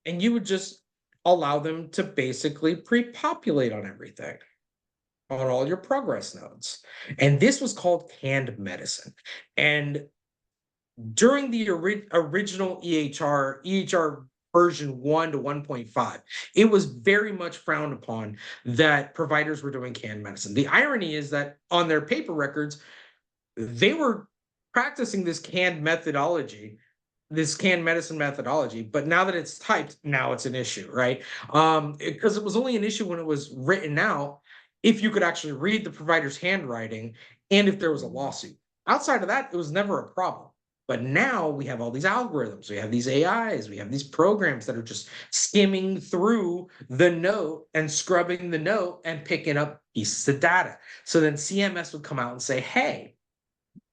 and you would just allow them to basically pre-populate on everything, on all your progress notes. And this was called canned medicine. And during the original EHR version 1 to 1.5, it was very much frowned upon that providers were doing canned medicine. The irony is that on their paper records, they were practicing this canned medicine methodology, but now that it's typed, now it's an issue, right? Because it was only an issue when it was written out, if you could actually read the provider's handwriting and if there was a lawsuit. Outside of that, it was never a problem. But now we have all these algorithms, we have these AIs, we have these programs that are just skimming through the note and scrubbing the note and picking up pieces of data. So then CMS would come out and say, hey,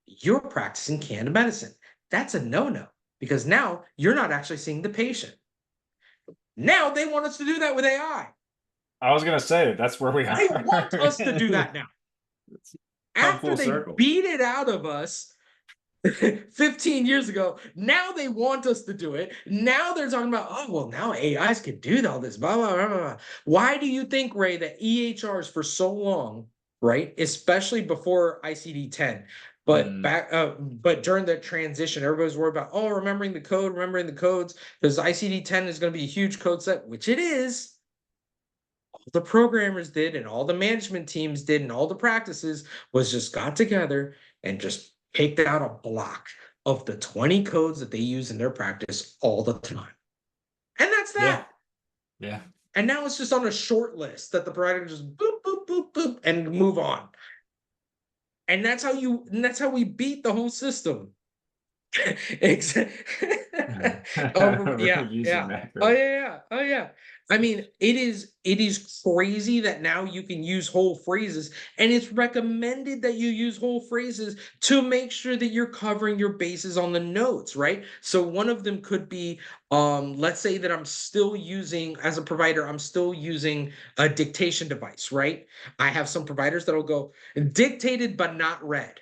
you're practicing canned medicine. That's a no-no, because now you're not actually seeing the patient. Now they want us to do that with AI. I was gonna say that's where we are. They want us to do that now. Come After full they circle. beat it out of us 15 years ago, now they want us to do it. Now they're talking about, oh, well, now AIs can do all this, blah, blah, blah, blah. Why do you think, Ray, that EHRs for so long, right, especially before ICD-10, but during the transition, everybody's worried about, oh, remembering the codes, because ICD-10 is going to be a huge code set, which it is. All the programmers did, and all the management teams did, and all the practices was just got together and just picked out a block of the 20 codes that they use in their practice all the time. And that's Yeah. that. Yeah. And now it's just on a short list that the provider just boop, boop, boop, boop, and move on. And that's how we beat the whole system. Yeah, Using yeah. Oh macros. yeah, yeah. Oh yeah. I mean, it is crazy that now you can use whole phrases, and it's recommended that you use whole phrases to make sure that you're covering your bases on the notes, right? So one of them could be, let's say that I'm still using, as a provider, I'm still using a dictation device, right? I have some providers that'll go dictated but not read.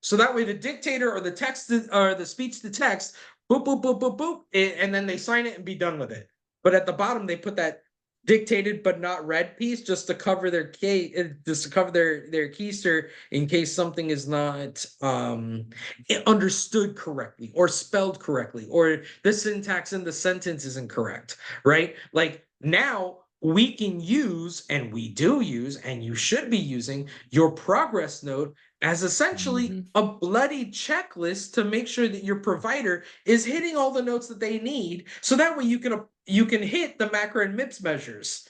So that way the dictator or the text or the speech to text boop, boop, boop, boop, boop, and then they sign it and be done with it. But at the bottom, they put that dictated but not read piece just to cover their case, just to cover their keister in case something is not understood correctly or spelled correctly, or the syntax in the sentence isn't correct, right? Like now we can use, and we do use, and you should be using your progress note as essentially a bloody checklist to make sure that your provider is hitting all the notes that they need, so that way you can hit the macro and MIPS measures.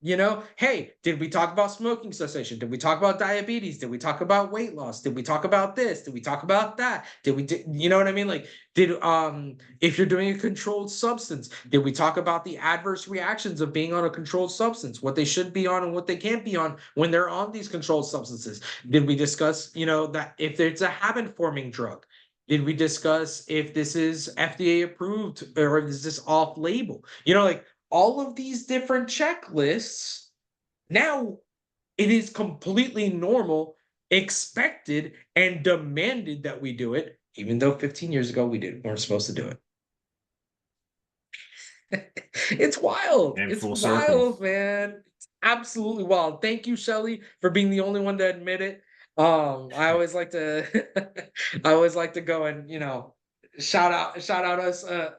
You know, hey, did we talk about smoking cessation? Did we talk about diabetes? Did we talk about weight loss? Did we talk about this? Did we talk about that? You know what I mean? Like, if you're doing a controlled substance, did we talk about the adverse reactions of being on a controlled substance, what they should be on and what they can't be on when they're on these controlled substances? Did we discuss, that if it's a habit forming drug? Did we discuss if this is FDA approved or is this off label? Like, all of these different checklists, now it is completely normal, expected, and demanded that we do it, even though 15 years ago weren't supposed to do it. It's wild. In It's full circle. wild, man. It's absolutely wild. Thank you, Shelly, for being the only one to admit it. I always like to I always like to go and shout out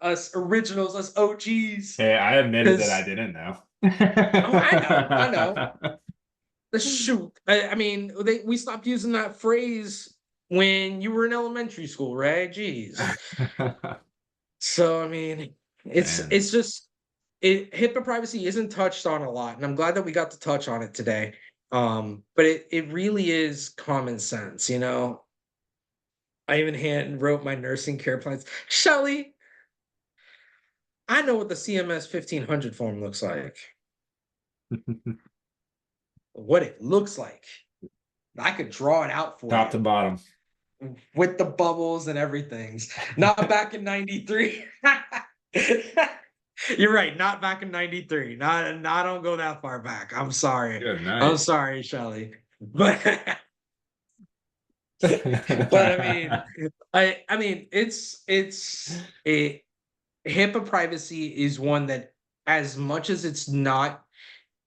us originals, us OGs. Hey, I admitted that I Because didn't know. oh, I know. The shoot. I mean, we stopped using that phrase when you were in elementary school, right? Jeez. So I mean, Man. it's just HIPAA privacy isn't touched on a lot, and I'm glad that we got to touch on it today. But it really is common sense, I even wrote my nursing care plans. Shelly, I know what the CMS 1500 form looks like. What it looks like. I could draw it out for Top to you bottom. with the bubbles and everything. Not back in 93. You're right, not back in 93. Not I don't go that far back. I'm sorry. Good I'm night. sorry, Shelly. But but I mean HIPAA privacy is one that, as much as it's not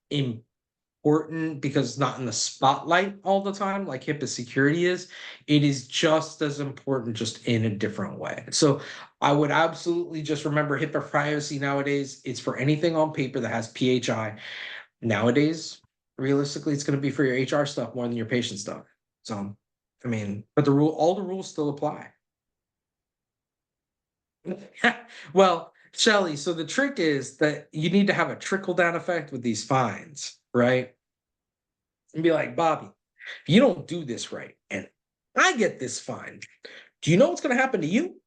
important because it's not in the spotlight all the time like HIPAA security is, it is just as important, just in a different way. So I would absolutely just remember HIPAA privacy nowadays. It's for anything on paper that has PHI. Nowadays, realistically, it's going to be for your HR stuff more than your patient stuff. So, I mean, but all the rules still apply. Well, Shelly, so the trick is that you need to have a trickle down effect with these fines, right? And be like, Bobby, if you don't do this right and I get this fine, do you know what's going to happen to you?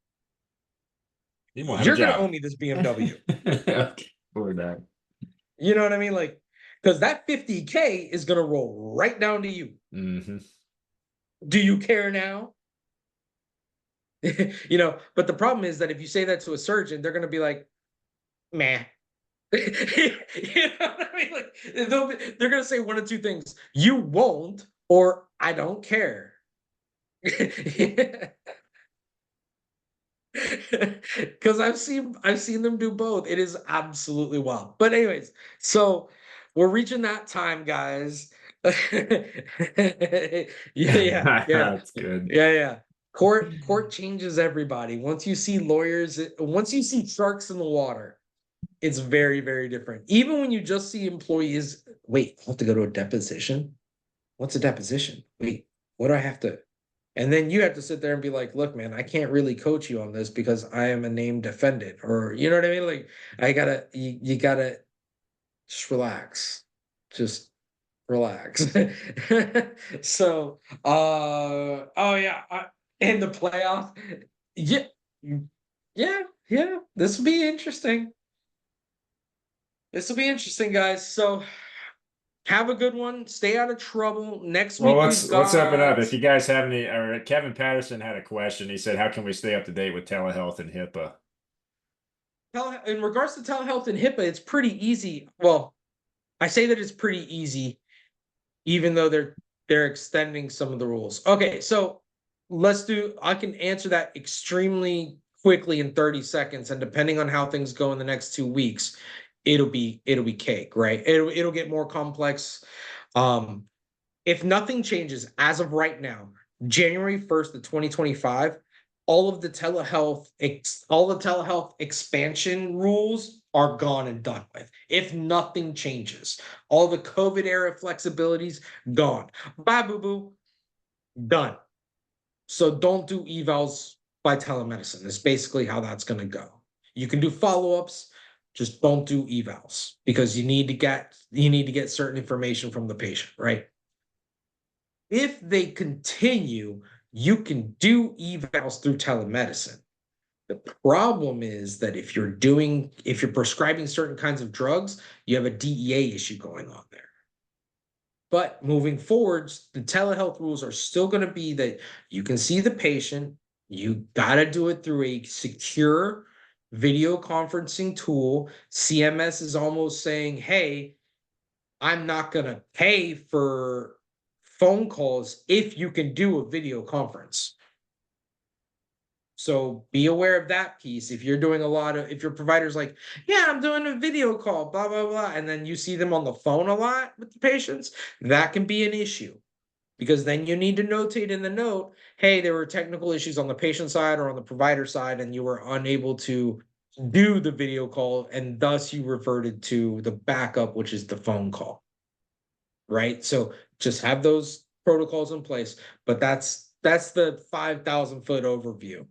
You're going to owe me this BMW. For that. You know what I mean? Like, because that 50K is going to roll right down to you. Mm-hmm. Do you care now? But the problem is that if you say that to a surgeon, they're going to be like, meh. You know what I mean? Like, they're going to say one of two things: you won't, or I don't care. Because I've seen them do both. It is absolutely wild. But anyways, so we're reaching that time, guys. Yeah. That's good. Yeah. Court changes everybody. Once you see lawyers, once you see sharks in the water, it's very, very different. Even when you just see employees, wait, I have to go to a deposition? What's a deposition? Wait, what do I have to? And then you have to sit there and be like, look, man, I can't really coach you on this because I am a named defendant. Or you know what I mean? Like, you gotta just relax. Just relax. So oh yeah, in the playoff. Yeah, yeah. This will be interesting. This will be interesting, guys. So have a good one. Stay out of trouble. Next Well, week let's we've wrap it up. got If you guys have any, or Kevin Patterson had a question. He said, "How can we stay up to date with telehealth and HIPAA?" in regards to telehealth and HIPAA, it's pretty easy. Well, I say that it's pretty easy, even though they're extending some of the rules. Okay, so I can answer that extremely quickly in 30 seconds. And depending on how things go in the next 2 weeks, it'll be cake, right? It'll get more complex. If nothing changes as of right now, January 1st of 2025, all the telehealth expansion rules are gone and done with. If nothing changes, all the COVID era flexibilities gone. Bye, boo boo. Done. So don't do evals by telemedicine. It's basically how that's going to go. You can do follow-ups, just don't do evals because you need to get certain information from the patient, right? If they continue, you can do evals through telemedicine. The problem is that if you're prescribing certain kinds of drugs, you have a DEA issue going on there. But moving forwards, the telehealth rules are still going to be that you can see the patient, you got to do it through a secure video conferencing tool. CMS is almost saying, hey, I'm not going to pay for phone calls if you can do a video conference. So be aware of that piece. If you're doing if your provider's like, yeah, I'm doing a video call, blah, blah, blah, and then you see them on the phone a lot with the patients, that can be an issue because then you need to notate in the note, hey, there were technical issues on the patient side or on the provider side, and you were unable to do the video call, and thus you reverted to the backup, which is the phone call. Right? So just have those protocols in place, but that's the 5,000-foot overview.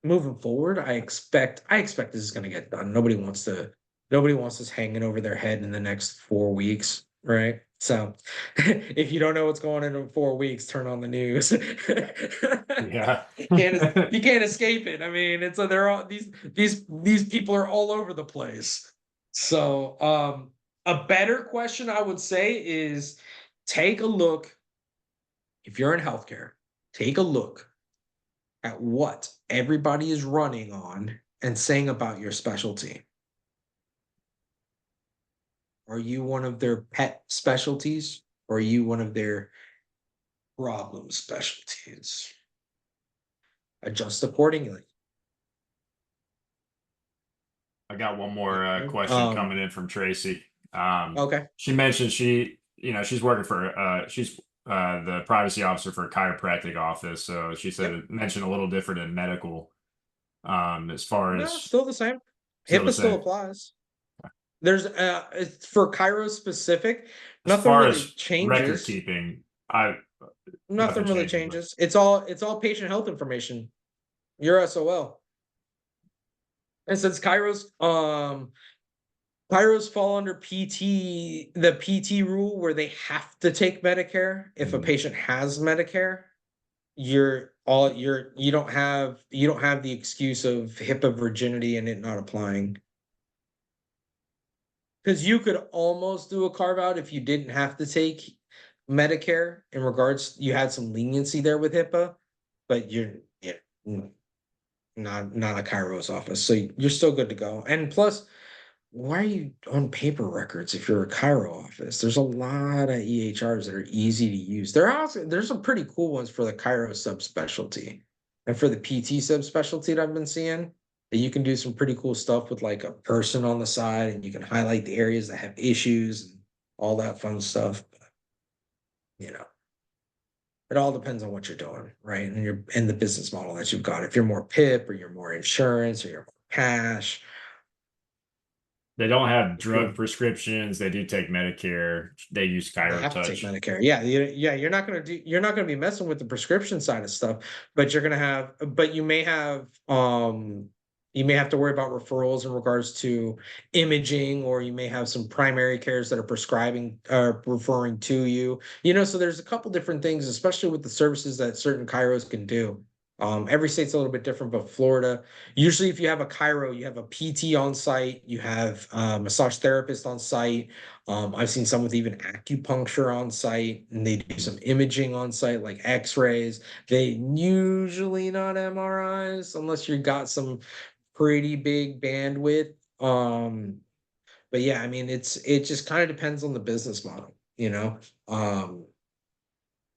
Moving forward, I expect this is going to get done. Nobody wants this hanging over their head in the next 4 weeks, right? So if you don't know what's going on in 4 weeks, turn on the news. Yeah. You can't escape it. I mean, it's they're all these people are all over the place. So a better question I would say is take a look. If you're in healthcare, take a look at what everybody is running on and saying about your specialty. Are you one of their pet specialties or are you one of their problem specialties? Adjust accordingly. I got one more question coming in from Tracy. Okay. She mentioned she's working for she's the privacy officer for a chiropractic office. So she said it mentioned a little different in medical. As far No, as still the same. still the HIPAA still same. applies. There's it's for Cairo specific, As nothing far really as record changes. keeping, I Nothing nothing really changes. But changes. It's all patient health information. Your SOL. And since Kairos fall under the PT rule where they have to take Medicare if a patient has Medicare, you don't have the excuse of HIPAA virginity and it not applying. Because you could almost do a carve out if you didn't have to take Medicare in regards you had some leniency there with HIPAA, but you're not a Kairos office, so you're still good to go. And plus, why are you on paper records if you're a Cairo office? There's a lot of EHRs that are easy to use. There's some pretty cool ones for the Cairo subspecialty and for the PT subspecialty that I've been seeing that you can do some pretty cool stuff with like a person on the side and you can highlight the areas that have issues and all that fun stuff. But, it all depends on what you're doing, right? And the business model that you've got. If you're more PIP or you're more insurance or you're more cash. they don't have If you're drug prescriptions. They do take Medicare. They use They Cairo have to take Touch. Medicare. Yeah, you're not gonna be messing with the prescription side of stuff, but you may have to worry about referrals in regards to imaging, or you may have some primary cares that are prescribing referring to you. So there's a couple different things, especially with the services that certain Kairos can do. Every state's a little bit different, but Florida, usually if you have a Cairo, you have a PT on site, you have a massage therapist on site. I've seen some with even acupuncture on site, and they do some imaging on site, like X-rays. They usually not MRIs unless you got some pretty big bandwidth. But yeah, I mean, it just kind of depends on the business model.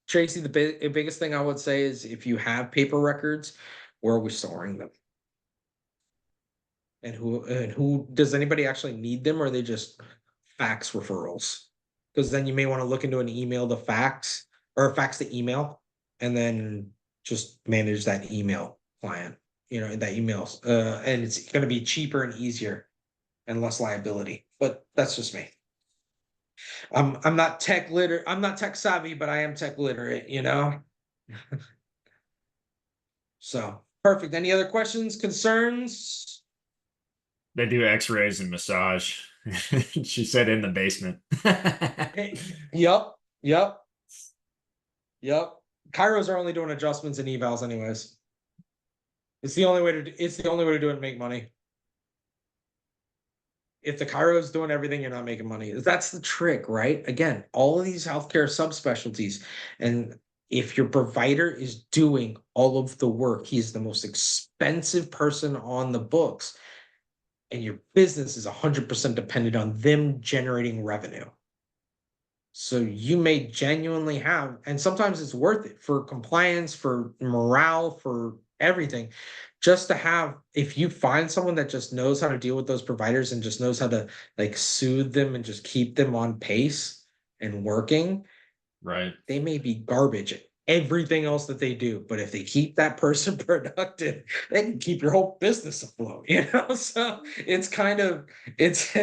Tracy, the biggest thing I would say is if you have paper records, Where are we storing them? And who does anybody actually need them, or are they just fax referrals? Because then you may want to look into an email to fax or fax to email and then just manage that email client, that emails. And it's going to be cheaper and easier and less liability. But that's just me. I'm not I'm not tech savvy, but I am tech literate. So perfect. Any other questions, concerns? They do X-rays and massage. She said in the basement. Yep. Yep. Yep. Kairos are only doing adjustments and evals anyways. It's the only way to do it and make money. If the Cairo is doing everything, you're not making money. That's the trick, right? Again, all of these healthcare subspecialties. And if your provider is doing all of the work, he's the most expensive person on the books. And your business is 100% dependent on them generating revenue. So you may genuinely have, and sometimes it's worth it for compliance, for morale, for everything, just to have, if you find someone that just knows how to deal with those providers and just knows how to like soothe them and just keep them on pace and working, Right. they may be garbage at everything else that they do. But if they keep that person productive, they can keep your whole business afloat. So it's kind of it's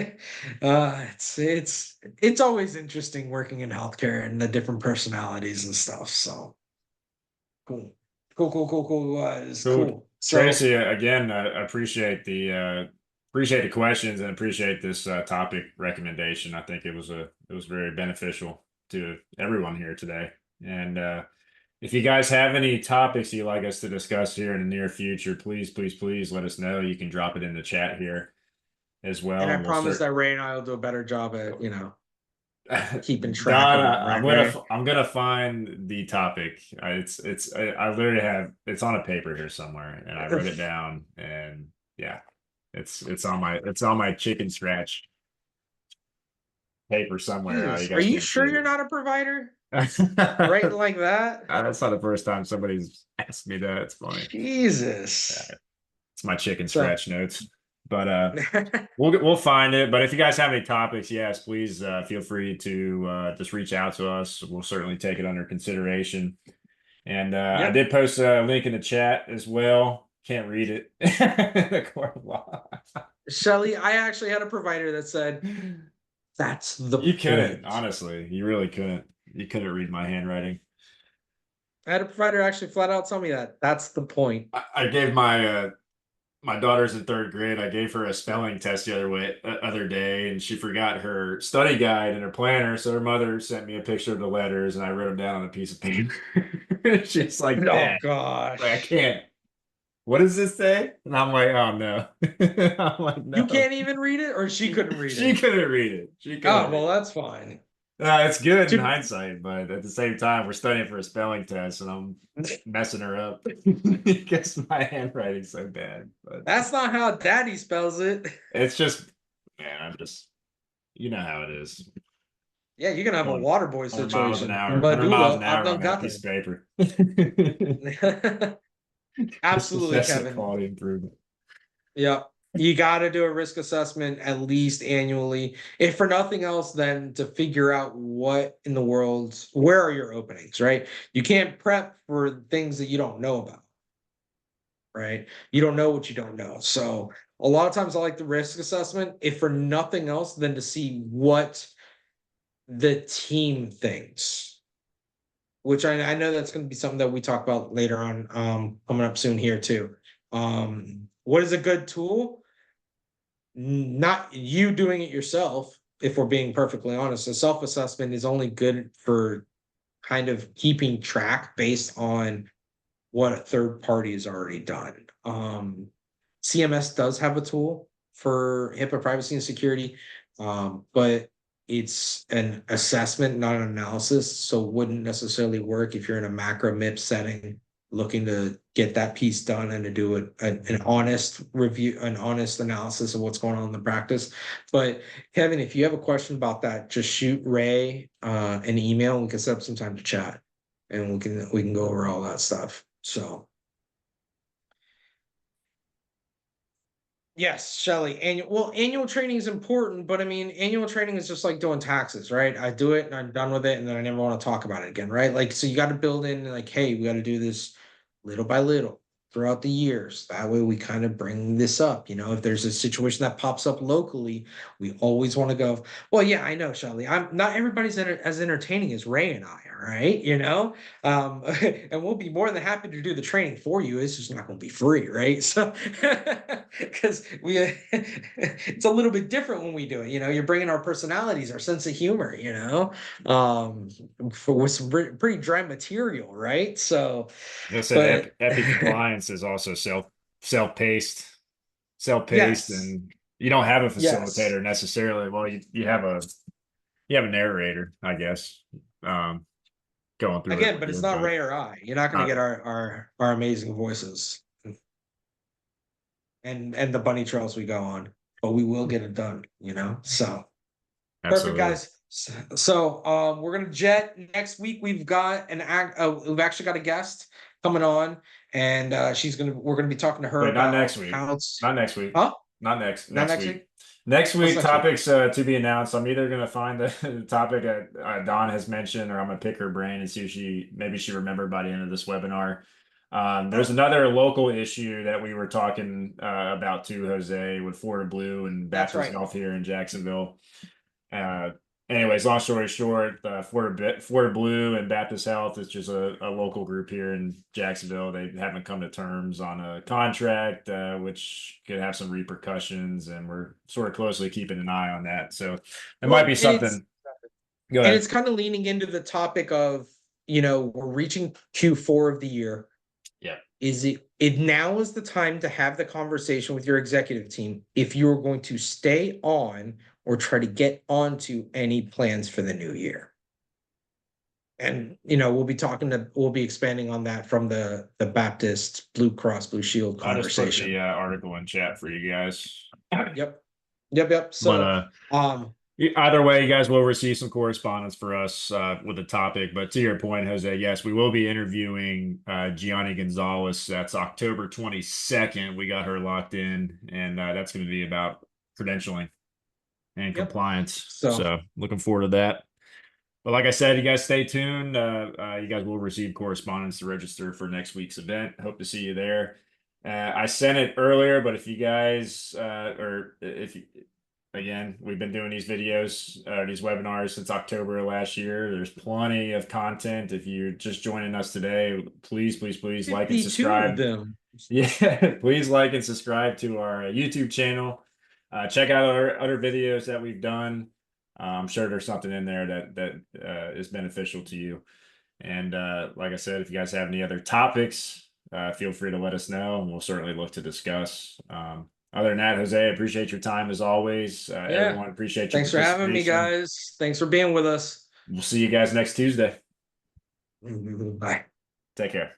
always interesting working in healthcare and the different personalities and stuff. So cool. Cool. It's Cool. cool. So Tracy, again, I appreciate the questions and appreciate this topic recommendation. I think it was very beneficial to everyone here today. And if you guys have any topics you'd like us to discuss here in the near future, please let us know. You can drop it in the chat here as well, and I and we'll promise start. that Ray and I will do a better job at keeping track Don, of them, right, Ray? I'm gonna find the topic. I literally have it's on a paper here somewhere, and I wrote it down. And yeah, it's on my chicken scratch paper somewhere. You Jesus, are guys you can't see sure you're it. not a provider? Writing like that? That's not the first time somebody's asked me that. It's funny. Jesus. It's my chicken So scratch notes. But we'll find it. But if you guys have any topics, yes, please feel free to just reach out to us. We'll certainly take it under consideration. And I yeah. did post a link in the chat as well. Can't read it. The court of law. Shelly, I actually had a provider that said that's the You couldn't, point. honestly. You really couldn't. You couldn't read my handwriting. I had a provider actually flat out tell me that. That's the point. I gave my daughter's in third grade. I gave her a spelling test other day, and she forgot her study guide and her planner. So her mother sent me a picture of the letters, and I wrote them down on a piece of paper. She's like, Oh "Dad, like I gosh. can't. What does this say?" And I'm like, "Oh no." I'm like, You "No." can't even read it, or she couldn't read She it. couldn't read it. She couldn't Oh, read well, it. that's fine. It's good in To- hindsight, but at the same time, we're studying for a spelling test, and I'm messing her up because my handwriting's so bad. But That's not how daddy spells it. it's just, man, you know how it is. Yeah, you're gonna have a Going water boy 100 miles an situation. hour, 100 miles Medulla, an I've hour done on that got piece of that. paper. Just Absolutely, assessing Kevin. quality improvement. Yeah. You got to do a risk assessment at least annually. If for nothing else, then to figure out what in the world, where are your openings, right? You can't prep for things that you don't know about, right? You don't know what you don't know. So a lot of times I like the risk assessment, if for nothing else, than to see what the team thinks, which I know that's going to be something that we talk about later on, coming up soon here too. What is a good tool? Not you doing it yourself, if we're being perfectly honest. A self-assessment is only good for kind of keeping track based on what a third party has already done. CMS does have a tool for HIPAA privacy and security, but it's an assessment, not an analysis. So wouldn't necessarily work if you're in a macro MIP setting looking to get that piece done and to do an honest review, an honest analysis of what's going on in the practice. But Kevin, if you have a question about that, just shoot Ray an email and we can set up some time to chat and we can go over all that stuff. So Yes, Shelly. Annual training is important, but I mean, annual training is just like doing taxes, right? I do it and I'm done with it, and then I never want to talk about it again, right? Like, so you got to build in, like, hey, we got to do this little by little throughout the years. That way, we kind of bring this up. If there's a situation that pops up locally, we always want to go, well, yeah, I know, Shelly. I'm not everybody's as entertaining as Ray and I are, right? And we'll be more than happy to do the training for you. It's just not going to be free, right? So, because it's a little bit different when we do it. You're bringing our personalities, our sense of humor. Um, with some pretty dry material, right? So, I said but EPICompliance is also self-paced, self-paced, yes, and you don't have a yes. facilitator necessarily. Well, you have a narrator, I guess, going through it Again, with but it's you, not but Ray or I. You're not going to not get our amazing voices and the bunny trails we go on, but we will get it done. So perfect, absolutely. guys. So we're gonna jet next week. We've got an act. We've actually got a guest coming on, and we're gonna be talking to her Wait, not about next week. how it's. Not next week. Huh? Not next Not next next week. week. Next What's week next week? topics to be announced. I'm either gonna find the topic that Dawn has mentioned, or I'm gonna pick her brain and see if she remembered by the end of this webinar. There's Oh, another local issue that we were talking about too, Jose, with Florida Blue and that's Baptist right. Health here in Jacksonville. Uh, Anyways, long story short, Florida Blue and Baptist Health is just a local group here in Jacksonville. They haven't come to terms on a contract, which could have some repercussions, and we're sort of closely keeping an eye on that. So it might be Well, and it's something. Go and ahead. it's kind of leaning into the topic of we're reaching Q4 of the year. Yeah, It now is the time to have the conversation with your executive team if you're going to stay on or try to get onto any plans for the new year. And we'll be expanding on that from the Baptist Blue Cross Blue Shield I just put the conversation. article in chat for you guys. Yep. Yep. But So either way, you guys will receive some correspondence for us with the topic. But to your point, Jose, yes, we will be interviewing Gianni Gonzalez. That's October 22nd. We got her locked in, and that's going to be about credentialing and yep. compliance. So So looking forward to that. But like I said, you guys stay tuned. You guys will receive correspondence to register for next week's event. Hope to see you there. I sent it earlier, but if you guys, or if you, again, we've been doing these videos, these webinars since October of last year. There's plenty of content. If you're just joining us today, please like and 52 of subscribe. them. Yeah, please like and subscribe to our YouTube channel. Check out our other videos that we've done. I'm sure there's something in there that is beneficial to you. And like I said, if you guys have any other topics, feel free to let us know, and we'll certainly look to discuss. Other than that, Jose, I appreciate your time as always. Yeah. Everyone, appreciate your Thanks for having me, participation. guys. Thanks for being with us. We'll see you guys next Tuesday. Bye. Take care.